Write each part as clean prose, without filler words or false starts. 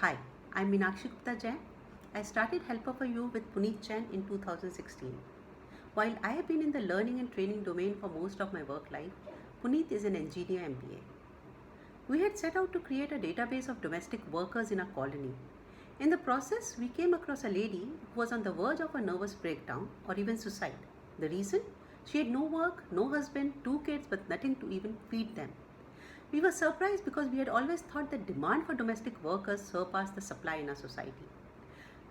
Hi, I'm Meenakshi Gupta Jain. I started Helper for You with Puneet Jain in 2016. While I have been in the learning and training domain for most of my work life, Puneet is an engineer MBA. We had set out to create a database of domestic workers in our colony. In the process, we came across a lady who was on the verge of a nervous breakdown or even suicide. The reason? She had no work, no husband, two kids, but nothing to even feed them. We were surprised because we had always thought that demand for domestic workers surpassed the supply in our society.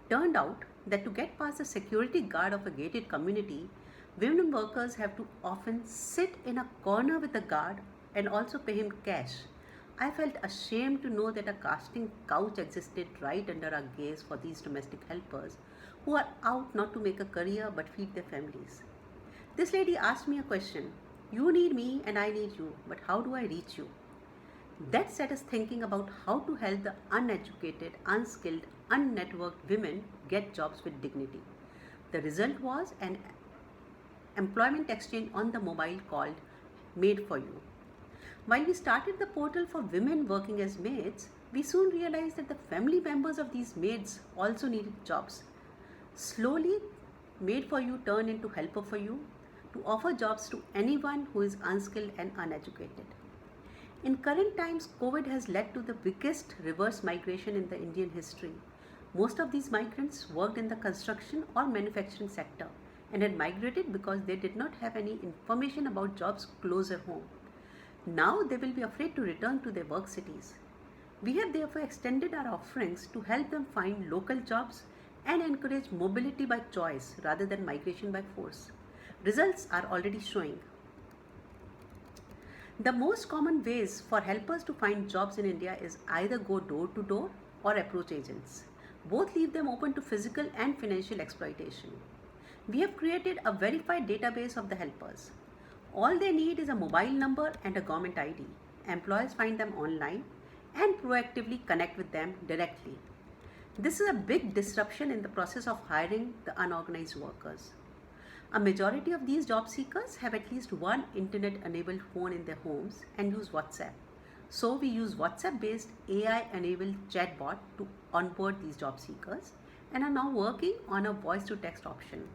Turned out that to get past the security guard of a gated community, women workers have to often sit in a corner with the guard and also pay him cash. I felt ashamed to know that a casting couch existed right under our gaze for these domestic helpers who are out not to make a career but feed their families. This lady asked me a question. You need me and I need you, but how do I reach you? That set us thinking about how to help the uneducated, unskilled, unnetworked women get jobs with dignity. The result was an employment exchange on the mobile called Made for You. While we started the portal for women working as maids, we soon realized that the family members of these maids also needed jobs. Slowly, Made for You turned into Helper for You to offer jobs to anyone who is unskilled and uneducated. In current times, COVID has led to the biggest reverse migration in the Indian history. Most of these migrants worked in the construction or manufacturing sector and had migrated because they did not have any information about jobs closer home. Now they will be afraid to return to their work cities. We have therefore extended our offerings to help them find local jobs and encourage mobility by choice rather than migration by force. Results are already showing. The most common ways for helpers to find jobs in India is either go door to door or approach agents. Both leave them open to physical and financial exploitation. We have created a verified database of the helpers. All they need is a mobile number and a government ID. Employers find them online and proactively connect with them directly. This is a big disruption in the process of hiring the unorganized workers. A majority of these job seekers have at least one internet enabled phone in their homes and use WhatsApp. So we use WhatsApp based AI enabled chatbot to onboard these job seekers and are now working on a voice to text option.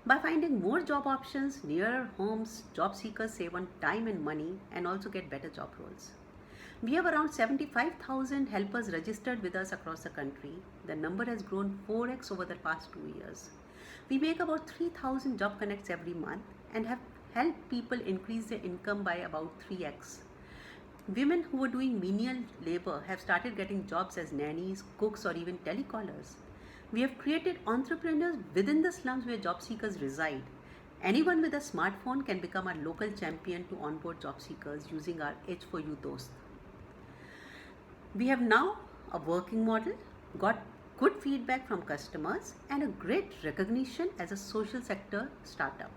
By finding more job options nearer homes, job seekers save on time and money and also get better job roles. We have around 75,000 helpers registered with us across the country. The number has grown 4x over the past 2 years. We make about 3,000 job connects every month and have helped people increase their income by about 3x. Women who were doing menial labor have started getting jobs as nannies, cooks, or even telecallers. We have created entrepreneurs within the slums where job seekers reside. Anyone with a smartphone can become a local champion to onboard job seekers using our H4U Dost. We have now a working model, got good feedback from customers, and a great recognition as a social sector startup.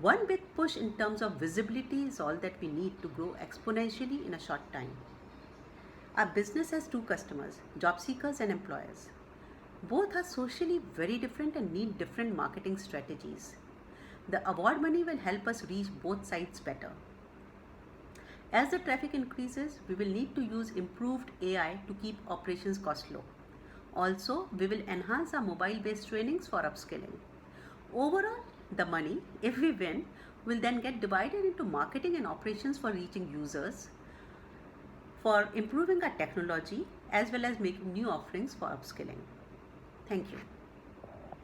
One big push in terms of visibility is all that we need to grow exponentially in a short time. Our business has two customers, job seekers and employers. Both are socially very different and need different marketing strategies. The award money will help us reach both sides better. As the traffic increases, we will need to use improved AI to keep operations cost low. Also, we will enhance our mobile-based trainings for upskilling. Overall, the money, if we win, will then get divided into marketing and operations for reaching users, for improving our technology, as well as making new offerings for upskilling. Thank you.